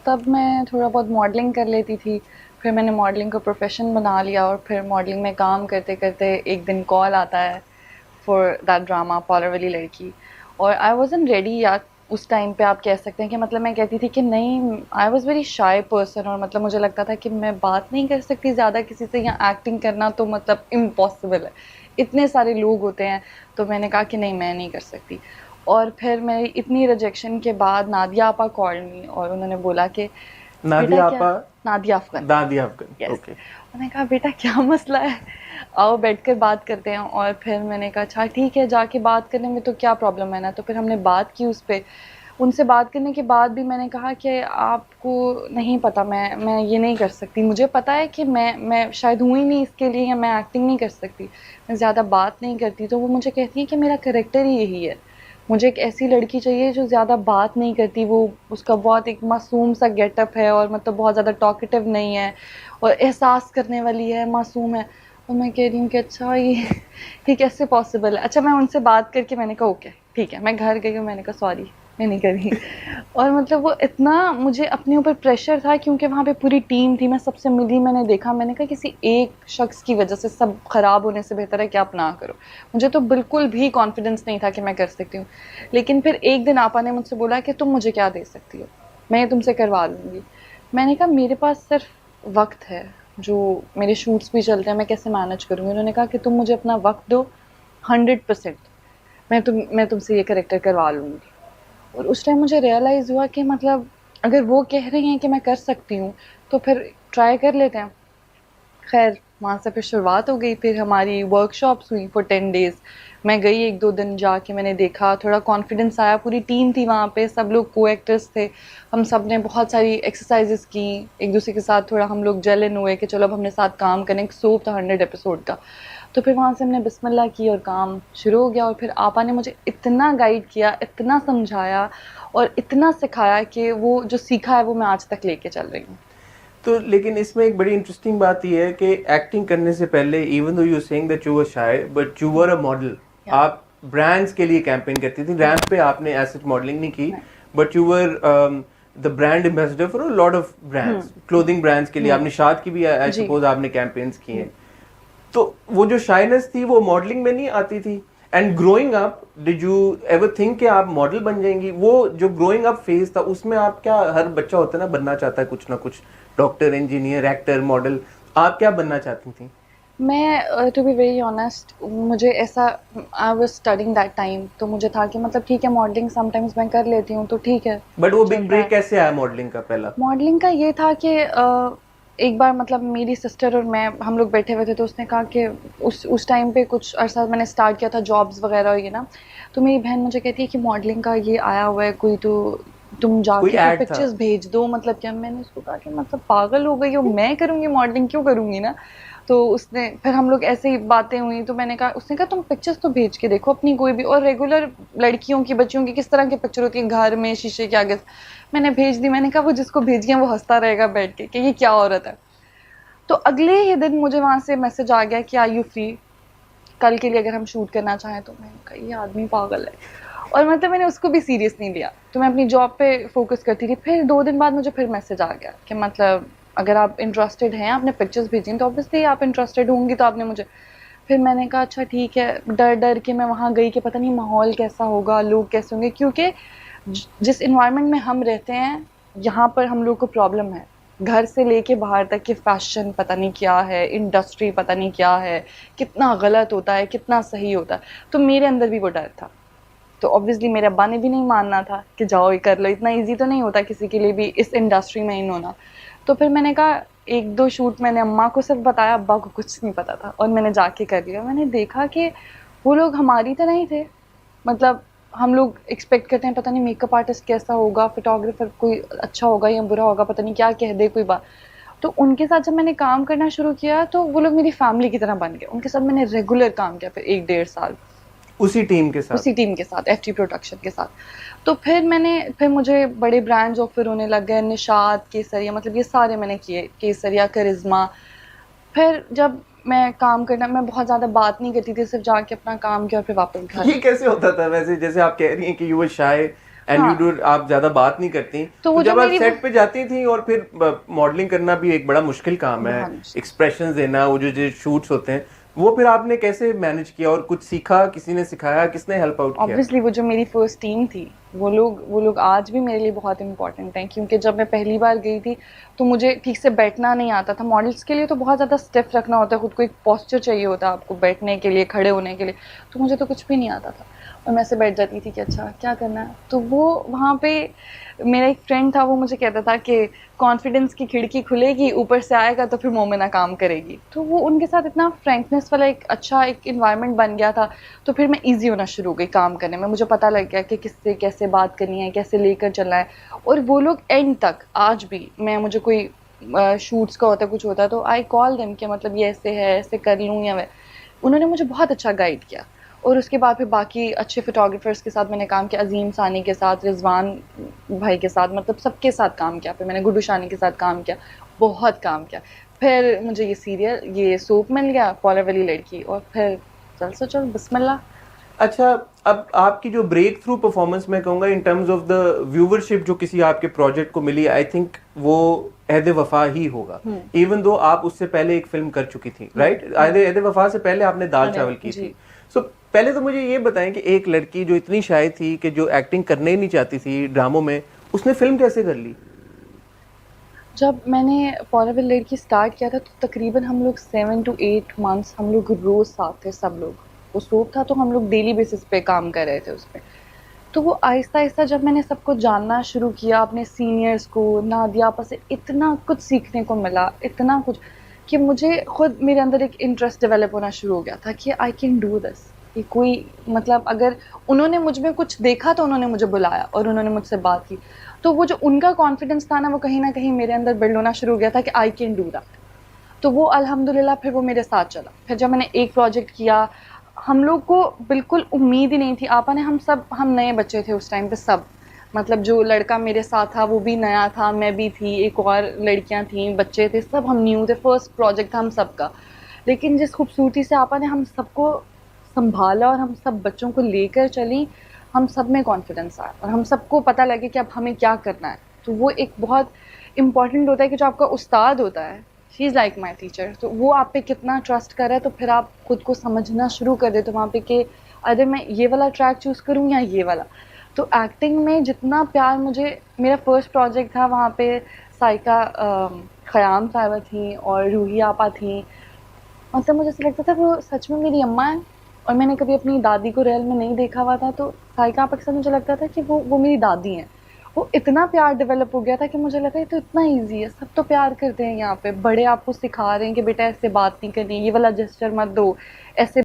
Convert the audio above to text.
تب میں تھوڑا بہت ماڈلنگ کر لیتی تھی. پھر میں نے ماڈلنگ کو پروفیشن بنا لیا, اور پھر ماڈلنگ میں کام کرتے کرتے ایک دن کال آتا ہے فار دیٹ ڈرامہ پارلر والی لڑکی. اور آئی وازنٹ ریڈی یار اس ٹائم پہ, آپ کہہ سکتے ہیں کہ مطلب میں کہتی تھی کہ نہیں, I was very shy person, اور مطلب مجھے لگتا تھا کہ میں بات نہیں کر سکتی زیادہ کسی سے, یا ایکٹنگ کرنا تو مطلب امپاسبل ہے, اتنے سارے لوگ ہوتے ہیں. تو میں نے کہا کہ نہیں, میں نہیں کر سکتی. اور پھر میری اتنی ریجیکشن کے بعد نادیہ آپا کال می, اور انہوں نے بولا کہ نادیہ بیٹا کیا, آپا؟ نادیہ افغان, نادیہ افغان, یس. اوکے. میں نے کہا بیٹا کیا مسئلہ ہے, آؤ بیٹھ کر بات کرتے ہیں. اور پھر میں نے کہا اچھا ٹھیک ہے, جا کے بات کرنے میں تو کیا پرابلم ہے نا. تو پھر ہم نے بات کی اس پہ. ان سے بات کرنے کے بعد بھی میں نے کہا کہ آپ کو نہیں پتہ, میں یہ نہیں کر سکتی. مجھے پتہ ہے کہ میں شاید ہوں ہی نہیں اس کے لیے, یا میں ایکٹنگ نہیں کر سکتی, میں زیادہ بات نہیں کرتی. تو وہ مجھے کہتی ہے کہ میرا کریکٹر ہی یہی ہے, مجھے ایک ایسی لڑکی چاہیے جو زیادہ بات نہیں کرتی. وہ اس کا بہت ایک معصوم سا گیٹ اپ ہے, اور مطلب بہت زیادہ ٹاکیٹیو نہیں ہے, اور احساس کرنے والی ہے, معصوم ہے. اور میں کہہ رہی ہوں کہ اچھا یہ کیسے پاسبل ہے. اچھا میں ان سے بات کر کے میں نے کہا اوکے ٹھیک ہے. میں گھر گئی ہوں, میں نے کہا سوری میں نہیں کری. اور مطلب وہ اتنا مجھے اپنے اوپر پریشر تھا, کیونکہ وہاں پہ پوری ٹیم تھی, میں سب سے ملی, میں نے دیکھا, میں نے کہا کسی ایک شخص کی وجہ سے سب خراب ہونے سے بہتر ہے کہ آپ نہ کرو. مجھے تو بالکل بھی کانفیڈنس نہیں تھا کہ میں کر سکتی ہوں. لیکن پھر ایک دن آپا نے مجھ سے بولا کہ تم مجھے کیا دے سکتی ہو, میں یہ تم سے کروا لوں گی. میں نے کہا میرے پاس صرف وقت ہے, جو میرے شوٹس بھی چلتے ہیں, میں کیسے مینیج کروں گی. انہوں نے کہا کہ تم مجھے اپنا وقت دو 100%, میں تم سے یہ کریکٹر کروا لوں گی. اور اس ٹائم مجھے ریئلائز ہوا کہ مطلب اگر وہ کہہ رہی ہیں کہ میں کر سکتی ہوں تو پھر ٹرائی کر لیتے ہیں. خیر وہاں سے پھر شروعات ہو گئی. پھر ہماری ورک شاپس ہوئی فور 10 days. میں گئی 1-2 دن, جا کے میں نے دیکھا, تھوڑا کانفیڈنس آیا. پوری ٹیم تھی وہاں پہ, سب لوگ کو ایکٹرس تھے, ہم سب نے بہت ساری ایکسرسائزز کی ایک دوسرے کے ساتھ. تھوڑا ہم لوگ جلن ہوئے کہ چلو اب ہم نے ساتھ کام کریں. ایک سوپ تھا 100 ایپیسوڈ کا. تو پھر وہاں سے ہم نے بسم اللہ کی اور کام شروع ہو گیا. اور پھر آپا نے مجھے اتنا گائیڈ کیا, اتنا سمجھایا, اور اتنا سکھایا کہ وہ جو سیکھا ہے وہ میں آج تک لے کے چل رہی ہوں. تو لیکن اس میں ایک بڑی انٹرسٹنگ بات یہ ہے کہ ایکٹنگ کرنے سے پہلے, even though you seeing that you were shy, but you were a model. آپ برانڈس کے لیے کیمپین کرتی تھی. ریمپ پہ آپ نے ایسے ماڈلنگ نہیں کی, but you were the brand ambassador for a lot of brands, clothing brands کے لیے. آپ نے نشاد کی بھی آئی سپوز آپ نے کیمپینس کی ہیں. تو وہ جو شائنس تھی وہ ماڈلنگ میں نہیں آتی تھی. And growing up did you ever think کہ آپ ماڈل بن جائیں گی؟ وہ جو گروئنگ اپ فیز تھا اس میں آپ کیا, ہر بچہ ہوتا ہے نا بننا چاہتا ہے کچھ نہ کچھ, ڈاکٹر, انجینئر, ایکٹر, ماڈل, آپ کیا بننا چاہتی تھیں؟ میں ٹو بی ویری آنیسٹ, مجھے ایسا I was studying that time, تو مجھے تھا کہ مطلب ٹھیک ہے ماڈلنگ سم ٹائمز میں کر لیتی ہوں تو ٹھیک ہے. بٹ وہ بگ بریک کیسے آیا ماڈلنگ کا پہلا؟ ماڈلنگ کا یہ تھا کہ ایک بار مطلب میری سسٹر اور میں ہم لوگ بیٹھے ہوئے تھے, تو اس نے کہا کہ اس ٹائم پہ کچھ عرصہ میں نے اسٹارٹ کیا تھا جابس وغیرہ یہ نا. تو میری بہن مجھے کہتی ہے کہ ماڈلنگ کا یہ آیا ہوا ہے کوئی, تو تم جا کوئی کے پھر ایڈ تھا؟ پکچرز بھیج دو. مطلب کیا, میں نے اس کو کہا کہ مطلب پاگل ہو گئی ہو, میں کروں گی ماڈلنگ, کیوں کروں گی نا. تو اس نے پھر ہم لوگ ایسے ہی باتیں ہوئی, تو میں نے کہا, اس نے کہا تم پکچرز تو بھیج کے دیکھو اپنی کوئی بھی, اور ریگولر لڑکیوں کی بچیوں کی کس طرح کی پکچر ہوتی ہے گھر میں شیشے کے آگے. میں نے بھیج دی. میں نے کہا وہ جس کو بھیج گیا وہ ہنستا رہے گا بیٹھ کے کہ یہ کیا عورت ہے. تو اگلے ہی دن مجھے وہاں سے میسج آ گیا کہ آر یو فری کل کے لیے اگر ہم شوٹ کرنا چاہیں. تو میں نے کہا یہ آدمی پاگل ہے, اور مطلب میں نے اس کو بھی سیریس نہیں لیا, تو میں اپنی جاب پہ فوکس کرتی تھی. پھر 2 دن بعد مجھے پھر میسج آ گیا کہ مطلب اگر آپ انٹرسٹیڈ ہیں, آپ نے پکچرز بھیجی ہیں, تو اوبیسلی آپ انٹرسٹیڈ ہوں گی, تو آپ نے مجھے. پھر میں نے کہا اچھا ٹھیک ہے. ڈر کے میں وہاں گئی کہ پتہ نہیں ماحول کیسا ہوگا, لوگ کیسے ہوں گے, کیونکہ جس انوائرمنٹ میں ہم رہتے ہیں یہاں پر ہم لوگ کو پرابلم ہے. گھر سے لے کے باہر تک کہ فیشن پتہ نہیں کیا ہے, انڈسٹری پتہ نہیں کیا ہے, کتنا غلط ہوتا ہے, کتنا صحیح ہوتا ہے. تو میرے اندر بھی وہ ڈر تھا. تو اوبویسلی میرے ابا نے بھی نہیں ماننا تھا کہ جاؤ یہ کر لو, اتنا ایزی تو نہیں ہوتا کسی کے لیے بھی اس انڈسٹری میں ان ہونا. تو پھر میں نے کہا 1-2 شوٹ میں نے اماں کو صرف بتایا, ابا کو کچھ نہیں پتا تھا, اور میں نے جا کے کر لیا. میں نے دیکھا کہ وہ لوگ ہماری طرح ہی تھے. مطلب ہم لوگ ایکسپیکٹ کرتے ہیں پتہ نہیں میک اپ آرٹسٹ کیسا ہوگا, فوٹوگرافر کوئی اچھا ہوگا یا برا ہوگا, پتہ نہیں کیا کہہ دے کوئی بات. تو ان کے ساتھ جب میں نے کام کرنا شروع کیا تو وہ لوگ میری فیملی کی طرح بن گئے. ان کے ساتھ میں نے ریگولر کام کیا پھر 1-1.5 سال اسی ٹیم کے ساتھ؟ اسی ٹیم کے ساتھ, ایف ٹی پروڈکشن کے ساتھ. تو پھر مجھے بڑے برانڈز آفر ہونے لگ گئے, نشاد, کیسریا, مطلب یہ سارے میں نے کیے, کیسریا, کرزما. پھر جب میں کام کرنا, میں بہت زیادہ بات نہیں کرتی تھی, صرف جا کے اپنا کام کیا اور پھر واپس گھر. یہ کیسے ہوتا تھا ویسے, جیسے آپ کہہ رہی ہیں کہ you were شائے, and you do, آپ زیادہ بات نہیں کرتی, تو جب آپ سیٹ پہ جاتی تھیں, اور پھر ماڈلنگ کرنا بھی ایک بڑا مشکل کام ہے, ایکسپریشنز دینا, وہ جو شوٹس ہوتے ہیں, وہ پھر آپ نے کیسے مینج کیا, اور کچھ سیکھا, کسی نے سکھایا, کس نے ہیلپ آؤٹ کیا؟ Obviously وہ جو میری فرسٹ ٹیم تھی, وہ لوگ آج بھی میرے لیے بہت امپورٹنٹ ہیں, کیونکہ جب میں پہلی بار گئی تھی تو مجھے ٹھیک سے بیٹھنا نہیں آتا تھا. ماڈلس کے لیے تو بہت زیادہ اسٹیف رکھنا ہوتا ہے خود کو, ایک پوسچر چاہیے ہوتا ہے آپ کو بیٹھنے کے لیے, کھڑے ہونے کے لیے, تو مجھے تو کچھ بھی نہیں آتا تھا, اور میں سے بیٹھ جاتی تھی کہ اچھا کیا کرنا ہے. تو وہ وہاں پہ میرا ایک فرینڈ تھا, وہ مجھے کہتا تھا کہ کانفیڈنس کی کھڑکی کھلے گی, اوپر سے آئے گا تو پھر مومنہ کام کرے گی. تو وہ ان کے ساتھ اتنا فرینکنیس والا ایک اچھا ایک انوائرمنٹ بن گیا تھا, تو پھر میں ایزی ہونا شروع ہو گئی کام کرنے میں. مجھے پتہ لگ گیا کہ کس سے کیسے بات کرنی ہے, کیسے لے کر چلنا ہے. اور وہ لوگ اینڈ تک آج بھی, مجھے کوئی شوٹس کا ہوتا ہے, کچھ ہوتا ہے, تو آئی کال دیم کہ مطلب یہ ایسے ہے, ایسے کر لوں یا میں. انہوں نے مجھے بہت اچھا گائیڈ کیا. اور اس کے بعد پھر باقی اچھے فوٹوگرافرس کے ساتھ میں نے کام کیا, عظیم ثانی کے ساتھ, رضوان بھائی کے ساتھ, مطلب سب کے ساتھ کام کیا. پھر میں نے گڈو شانی کے ساتھ کام کیا, بہت کام کیا. پھر مجھے یہ سیریل, یہ سوپ مل گیا, فالر والی لڑکی, اور پھر چل سو چل بسم اللہ. اچھا, اب آپ کی جو بریک تھرو پرفارمنس میں کہوں گا in terms of the viewership جو کسی آپ کے پروجیکٹ کو ملی, آئی تھنک وہ عہد وفا ہی ہوگا, ایون دو آپ اس سے پہلے ایک فلم کر چکی تھی, رائٹ؟ عہد وفا سے پہلے آپ نے دال چاول کی تھی. سو پہلے تو مجھے یہ بتائیں کہ ایک لڑکی جو اتنی شائع تھی کہ جو ایکٹنگ کرنے ہی نہیں چاہتی تھی ڈراموں میں, اس نے فلم کیسے کر لی؟ جب میں نے فالر والی لڑکی اسٹارٹ کیا تھا تو تقریباً ہم لوگ 7 to 8 months ہم لوگ روز ساتھ تھے سب لوگ. وہ سوپ تھا تو ہم لوگ ڈیلی بیسس پہ کام کر رہے تھے اس پہ. تو وہ آہستہ آہستہ جب میں نے سب کو جاننا شروع کیا, اپنے سینئرس کو, نادیہ آپا سے اتنا کچھ سیکھنے کو ملا, اتنا کچھ, کہ مجھے خود میرے اندر ایک انٹرسٹ ڈیولپ ہونا شروع ہو گیا تھا کہ آئی کین ڈو دس. کہ کوئی مطلب اگر انہوں نے مجھ میں کچھ دیکھا تو انہوں نے مجھے بلایا اور انہوں نے مجھ سے بات کی, تو وہ جو ان کا کانفیڈنس تھا نا, وہ کہیں نہ کہیں میرے اندر بلڈ ہونا شروع ہو گیا تھا کہ آئی کین ڈو دیٹ. تو وہ الحمدللہ پھر وہ میرے ساتھ چلا. پھر جب میں نے ایک پروجیکٹ کیا, ہم لوگ کو بالکل امید ہی نہیں تھی. آپا نے, ہم نئے بچے تھے اس ٹائم پہ سب, مطلب جو لڑکا میرے ساتھ تھا وہ بھی نیا تھا, میں بھی تھی, ایک اور لڑکیاں تھیں, بچے تھے, سب ہم نیو تھے, فرسٹ پروجیکٹ تھا ہم سب کا. لیکن جس خوبصورتی سے آپا نے ہم سب کو سنبھالا اور ہم سب بچوں کو لے کر چلیں, ہم سب میں کانفیڈنس آیا اور ہم سب کو پتہ لگے کہ اب ہمیں کیا کرنا ہے. تو وہ ایک بہت امپورٹنٹ ہوتا ہے کہ جو آپ کا استاد ہوتا ہے, شی از لائک مائی ٹیچر, تو وہ آپ پہ کتنا ٹرسٹ کرے, تو پھر آپ خود کو سمجھنا شروع کر دے تو وہاں پہ کہ ارے میں یہ والا ٹریک چوز کروں یا یہ والا. تو ایکٹنگ میں جتنا پیار مجھے, میرا فرسٹ پروجیکٹ تھا, وہاں پہ سائقہ خیام صاحبہ تھیں اور روحی آپا تھیں. مطلب مجھے ایسا لگتا تھا وہ سچ میں میری اماں ہیں, اور میں نے کبھی اپنی دادی کو ریئل میں نہیں دیکھا ہوا تھا. تو سائقہ آپا کے ساتھ مجھے لگتا تھا کہ وہ میری دادی ہیں. وہ اتنا پیار ڈیولپ ہو گیا تھا کہ مجھے لگا یہ تو اتنا ایزی ہے, سب تو پیار کرتے ہیں یہاں پہ, بڑے آپ کو سکھا رہے ہیں کہ بیٹا ایسے بات نہیں کرنی, یہ والا جسچر مت دو, ایسے